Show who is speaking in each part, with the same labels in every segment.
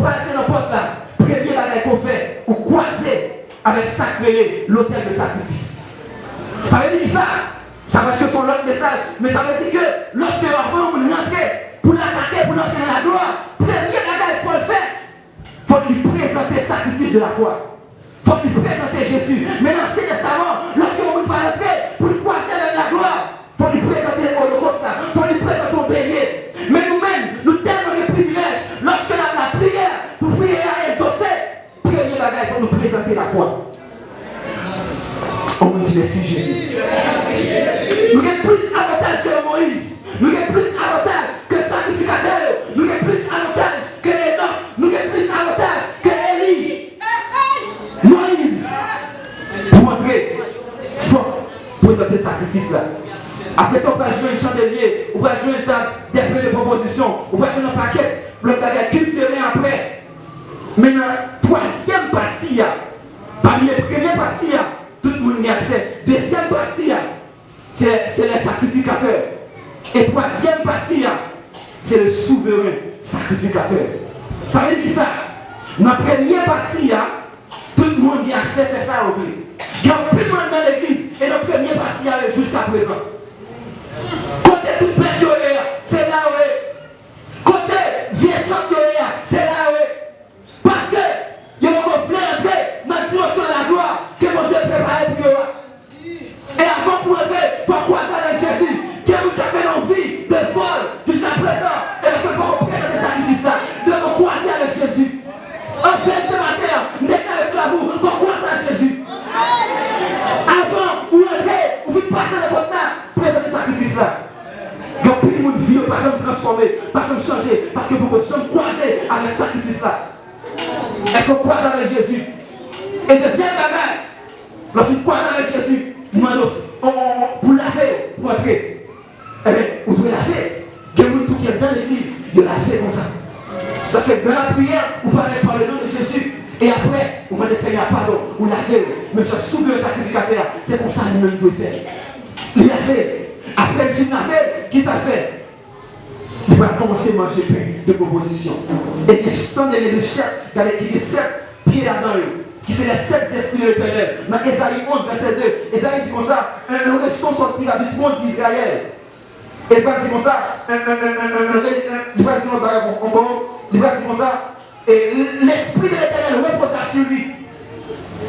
Speaker 1: passez dans la porte là, premier bagage qu'on fait, ou croiser avec sacré l'autel de sacrifice. Ça veut dire ça. Ça va sur son autre message, mais ça veut dire que lorsque l'enfant vous rentrez pour l'attaquer, pour l'entrer dans la gloire, premier bagage il faut le faire. Il faut lui présenter le sacrifice de la croix. Il faut lui présenter Jésus. Mais dans l'Ancien Testament, lorsque vous ne pas rentrer pour lui croiser avec la gloire, il faut lui présenter l'Holocauste, il faut lui présenter au bélier. Mais nous-mêmes, nous tellement de privilèges. Lorsque la prière, pour prier à exaucer, premier bagage, il faut nous présenter la croix. On me dit merci Jésus. Nous avons plus d'avantages que Moïse. Nous avons plus d'avantages que sacrificateur. Nous avons plus d'avantages que Enoch. Nous avons plus d'avantages que Élie. Moïse. Pour montrer, il faut présenter le sacrifice là. Après ça, on va jouer un chandelier, on va jouer une table des propositions, on va jouer un paquet, le bagage culturel après. Mais dans la troisième partie, parmi les premières parties, tout le monde y a accès. Deuxième partie, c'est les sacrificateurs. Et troisième partie, c'est le souverain sacrificateur. Ça veut dire ça. Dans la première partie, tout le monde y a accès à faire ça au plus. Il y a plus de monde dans l'église. Et dans la première partie, jusqu'à présent. Côté toute bête, c'est là où est. Côté vieux centre, c'est là où est. Parce que il y a un conflit entre ma dimension de la gloire que mon Dieu prépare pour eux. Et avant pour entrer, il faut croiser avec Jésus, qui vous avez envie de vol jusqu'à présent. Et parce que pour représenter ce sacrifice-là, de croiser avec Jésus. En fait de la terre, déclarez cela vous, pour croiser avec Jésus. Avant, vous entrez, vous passez le votre là, présenter ce sacrifice-là. Donc, plus de vie, pas jamais transformer, pas jamais changer, parce que vous pouvez jamais croiser avec ce sacrifice-là. Est-ce qu'on croise avec Jésus? Et deuxième bagage, lorsqu'on croise avec Jésus, nous pour laver, pour entrer. Eh bien, vous devez laver. Il y a tout qui est dans l'église, de laver comme ça. Ça fait que dans la prière, vous parlez par le nom de Jésus. Et après, vous demandez Seigneur pardon, vous lavez. Mais je suis le sacrificateur. C'est comme ça que nous devons faire. Il laver. Après le film laver, qui ça fait? Il va commencer à manger pain de proposition. Et il sont les chefs dans les qui 7 pieds là-dedans. Qui c'est les 7 esprits de l'Éternel. Dans Ésaïe 11, verset 2, Ésaïe dit comme ça, un rejeton sortira du trône d'Israël. Et il va dire comme ça, il va dire comme ça, et l'esprit de l'Éternel reposera sur lui.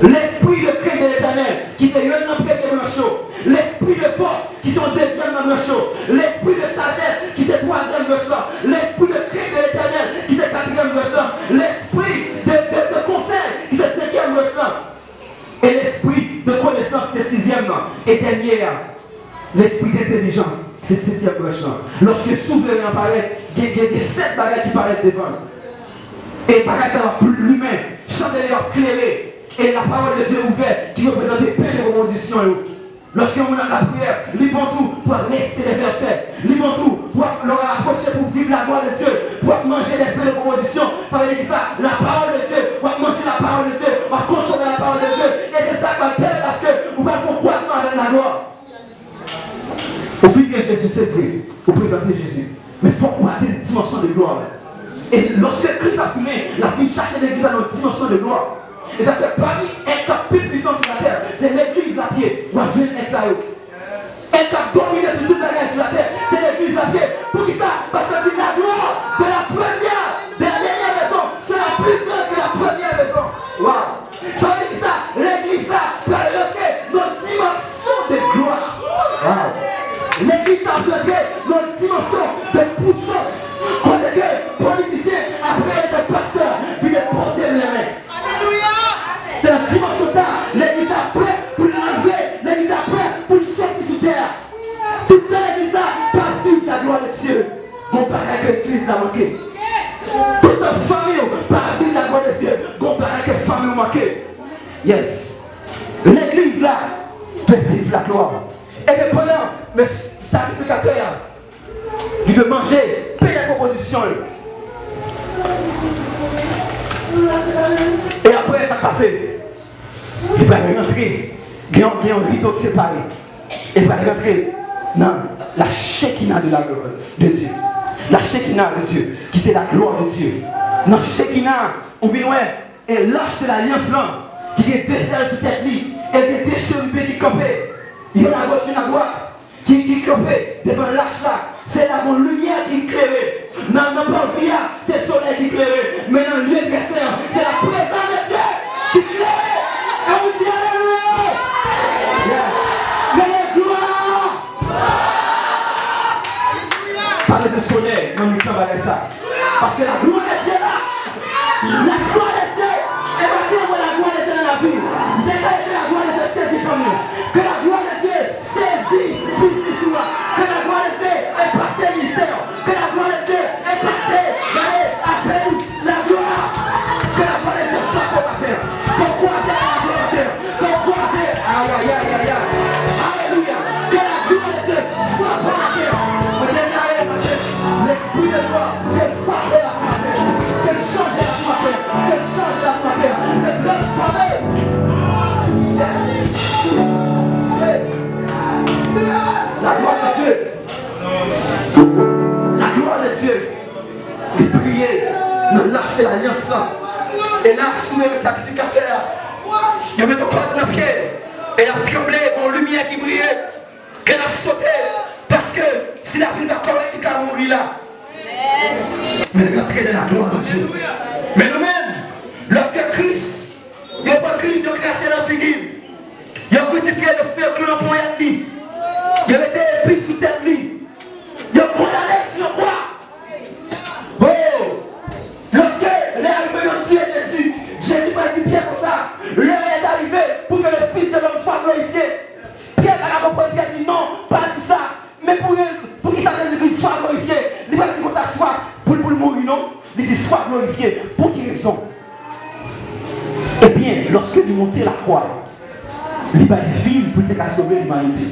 Speaker 1: L'esprit de crainte de l'Éternel, qui c'est un premier chaud. L'esprit de force, qui sont deuxième chaud. L'esprit de sagesse, qui c'est troisième chaud. L'esprit de crainte de l'Éternel, qui c'est quatrième chaud. L'esprit de conseil, qui c'est cinquième chaud. Et l'esprit de connaissance, c'est sixième. Et dernier, l'esprit d'intelligence, c'est septième chaud. Lorsque le souverain apparaît, il y a des 7 bagages qui paraissent devant. Et pareil, ça va plus l'humain, chandelier éclairé. Et la parole de Dieu ouverte qui représente plein de propositions. Lorsqu'on a la prière, libre tout pour rester les versets, libre tout pour leur approcher pour vivre la gloire de Dieu, pour manger des plein de propositions. Ça veut dire ça, la parole de Dieu, pour manger la parole de Dieu, pour consommer la parole de Dieu. Et c'est ça qu'on appelle parce que vous pouvez faire croisement avec la gloire. Au fil de Jésus, c'est vrai, vous présentez Jésus. Mais il faut qu'on ait une dimension de gloire. Et lorsque Christ a tourné, la vie cherche l'église à notre dimension de gloire. Et ça fait parmi un cap plus puissant sur la terre. C'est l'église à pied. Moi, je viens d'Exaïo. Un cap dominé sur toute la terre sur la terre. C'est l'église à pied. Pour qui ça? Parce que c'est la gloire de la première, de la dernière maison. C'est la plus grande que la première maison. Waouh! Ça veut dire ça. L'église là va rentrer notre dimension de gloire. Waouh! L'église a rentrer notre dimension de puissance. Quand les politiciens, après les pasteurs, puis les poser les mains. C'est la dimension ça. L'église est prête pour l'enlever. L'église est prête pour le sortir sous terre. Toute l'église passe sur la gloire de Dieu. Comparé à l'église a manqué. Toute la famille passe sur la gloire de Dieu. Comparé à la famille manquée. Yes. L'église là peut vivre la gloire. Et que pendant le sacrificateur, il veut manger, payer la proposition. Et après ça passe. Il va rentrer, il y a un rideau séparé. Il va rentrer dans la Shekinah de Dieu. La Shekinah de Dieu, qui c'est la gloire de Dieu. Dans Shekinah, on vient et l'arche de l'alliance là, qui est deux ailes sur tête lui, et des chérubins qui campaient. Il y a la gauche et la droite qui campaient devant l'arche là. C'est la lumière qui éclairait. Dans le vie, c'est le soleil qui éclairait. Mais dans le lieu très saint, c'est la présence de Dieu qui éclairait. Et vous dites alléluia. Mais gloire. Parlez de soleil, non, mais pas avec ça. Parce que la gloire de Dieu là, la gloire de Dieu, et maintenant la gloire de Dieu dans la vie. Déjà que la gloire de Dieu saisit famille. Que la gloire de Dieu saisit plus l'histoire. Que la gloire de Dieu est par tes mystères. Que la gloire de Dieu est par tes appelle la gloire. Que la gloire de Dieu soit combattante. Qu'on croise à la gloire de Dieu. Qu'on croise. Aïe aïe aïe aïe aïe. Alléluia. Que la gloire de Dieu soit combattante. On déclare le matin l'esprit de gloire. Qu'elle frappe la matin. Qu'elle change la matin. Qu'elle change la matin. Qu'elle transforme. La gloire de Dieu. La gloire de Dieu. Il brillait dans l'arche de l'alliance. Et là, sous le sacrificateur, il y avait le corps de la pierre. Et la tremblé en lumière qui brillait. Qu'elle a sauté. Parce que si la vie va correcte, il va mourir là. Mais rentrer dans la gloire de Dieu. Mais nous-mêmes, lorsque Christ, il n'y a pas Christ de cracher la figure. Il y a crucifié le feu que l'on pointe à lui. Il y avait des épines sous tête lui. Il y a condamné sur quoi? Oh! Lorsque les arrivés ont tué Jésus, Jésus m'a dit Pierre comme ça. L'heure est arrivée pour que le Fils de l'homme soit glorifié. Pierre a compris, Pierre dit non, pas dit ça. Mais pour qu'il soit Jésus-Christ soit glorifié, il va dire comme ça, soit pour mourir, non? Il dit soit glorifié. Pour quelle raison? Eh bien, lorsque il montait la croix, il va vivre pour sauver l'humanité.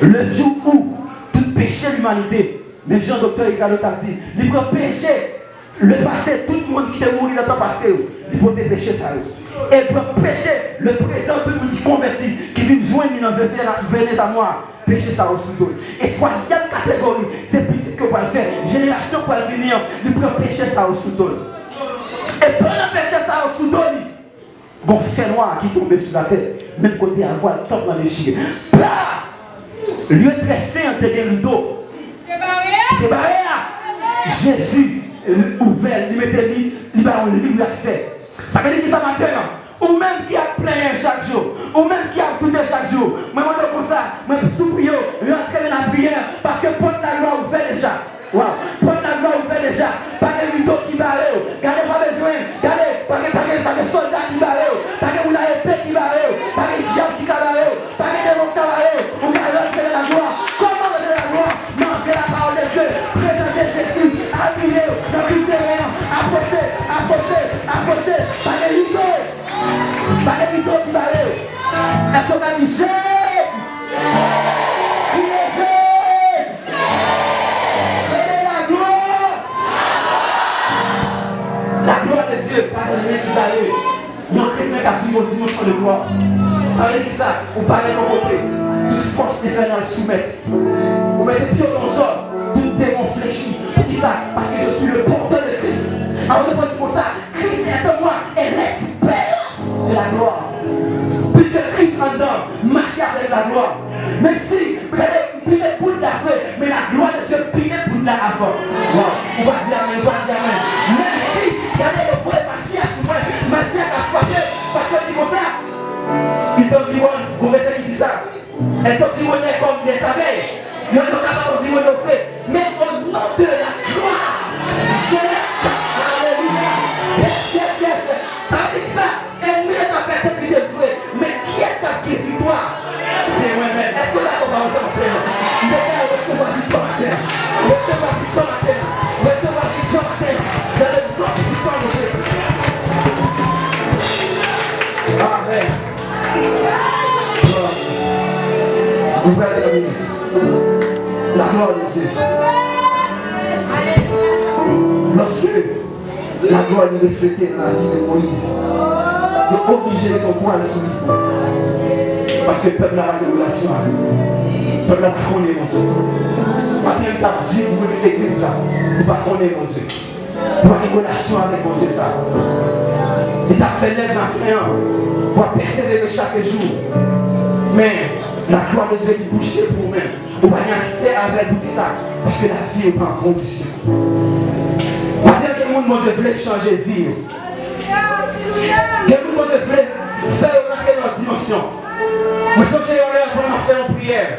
Speaker 1: Le jour où tout péché l'humanité, même Jean-Docteur Icaro a dit, il peut pécher le passé, tout le monde qui est mort dans le temps passé, il peut pécher ça. Et pour pécher le présent, tout le monde qui convertit, qui vient joindre dans le venez à moi, pécher ça au sous. Et troisième catégorie, c'est petit que pour le faire, génération pour le venir, il peut pécher ça au sous. Et pendant pécher ça au sous, bon fait noir qui tombe sur la tête, même côté à voile, top dans les chiens. Lieu très saint de rideau. C'est barré. Jésus ouvert, il mettait libre accès. Ça veut dire que ça matin, ou même qui a plein chaque jour, ou même qui a tourné chaque jour. Moi, je comme ça, moi, je suis rentrer dans la prière parce que porte la gloire ouvert déjà. Wow. Porte la gloire ouvert déjà. Pas de rideau qui barre. Gardez pas besoin. Gardez, pas de soldats qui barrent. Pas de moula épée qui barrent. Pas de diable qui barrent. Pas de démon qui barrent. Vous allez rentrer dans la gloire. Comment rentrer dans la gloire? Manger la parole de Dieu. Présenter Jésus. Appuyer dans tout terrain. Approcher. Pas de rideau. Pas de rideau qui barrent. Est-ce qu'on a dit Jésus? Criez Jésus. La gloire de Dieu, pas de rien qui barre. Il y a un chrétien qui a pris une dimension de gloire. Ça veut dire ça, on parle de mon côté. Toute force infernale soumettre. Vous mettez pied dans le sol, tout démon fléchi. Pour qui ça? Parce que je suis le porteur de Christ. Alors de dire pour ça, Christ est en moi et l'espérance de la gloire. Puisque Christ en dedans, marche avec la gloire. Même si vous avez pile pour de la feu, mais la gloire de Dieu pile pour de la avant. Wow. On va dire amen, Même si, regardez le vrai Mashiach sur moi, Mashiach a frappé, parce que dit comme ça, il t'environne, vous verset qui dit ça, elle t'environnait comme des abeilles, il y a un capable d'environner au feu, mais au nom de la gloire, je l'ai pas, alléluia, yes, ça veut dire ça, ennemi est ta persécuté de vrai, mais qui est-ce qui est victoire? C'est moi-même. Est-ce que là, on va recevoir matin? On va recevoir victoire matin. Recevoir victoire matin. Recevoir victoire matin. Dans le nom puissant de Jésus. Amen. On va terminer. La gloire de Dieu. Lorsque la gloire est reflétée dans la vie de Moïse, il est obligé de comprendre sur lui. Parce que le peuple a une relation avec lui. Le peuple a connu mon Dieu. Matin, il t'a dit, vous voulez l'église là. Vous ne connaissez pas mon Dieu. Pour avoir une relation avec mon Dieu, ça. Il t'a fait l'aide matin pour persévérer chaque jour. Mais la gloire de Dieu qui bouge pour nous-mêmes. On va y accès avec tout ça. Parce que la vie est pas en condition. Maintenant, que le monde veut changer de vie. Que le monde veut faire rentrer dans notre dimension. Moi, je suis en l'air pour faire une prière.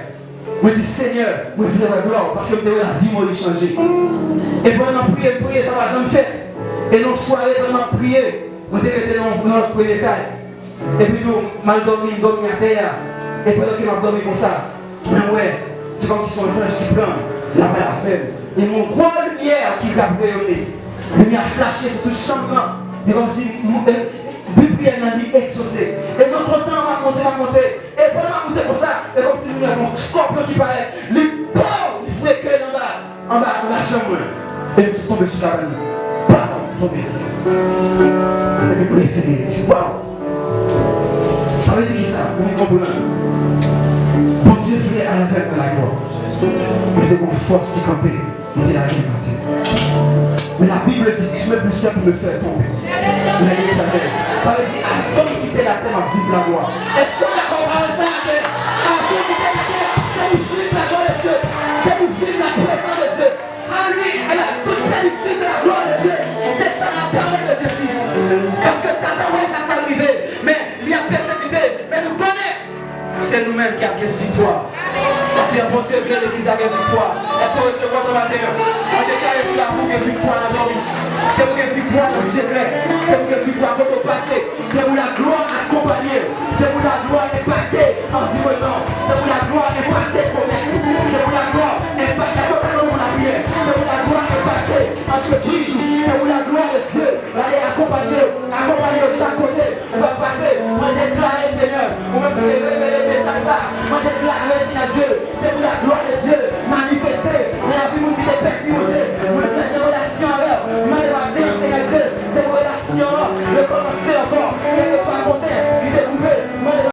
Speaker 1: Je dis Seigneur, je veux la gloire parce que la vie m'a changé. Et pendant que je prier, ça va jamais faire. Et nos soirées, pendant que je prier, je suis dans notre premier cas. Et puis, je mal dormi, à terre. Et pendant que je dormi comme ça, ouais, c'est comme si son ange qui prend la balle à faire. Et mon gros lumière qui va rayonner. Lumière flashée sur tout le changement. Et comme si Biblienne m'a dit exaucé. Et notre temps va monter. Et pendant que je monter comme ça, et comme si nous avons un scorpion qui paraît, les pauvres, il fait que en bas, chambre. Et je suis tombé sur la cabane. Pardon, tombé. Et puis, vous préférez, c'est waouh. Ça veut dire qui ça? Vous comprenez? Bon Dieu voulait à la fin de la gloire. Il était comme force qui campait. Il était la vie matin. Mais la Bible dit que je me poussais pour me faire tomber. Ça veut dire avant de quitter la terre, on vivre la gloire. Est-ce qu'on a compris ça? Avant de quitter la terre, c'est pour vivre la gloire de Dieu. C'est pour vivre la présence de Dieu. En lui, elle a toute plénitude de la gloire de Dieu. C'est ça la parole de Dieu dit. Parce que Satan, oui, ça peut arriver. Mais il a persécuté. Mais nous connaissons. C'est nous-mêmes qui avons une victoire. Bon Dieu, vient l'église avec victoire. Est-ce qu'on recevra ce matin? On déclare sur la boue de victoire dans nos vies. C'est pour une victoire au secret. C'est pour une victoire contre le passé. C'est pour la gloire accompagnée. C'est pour la gloire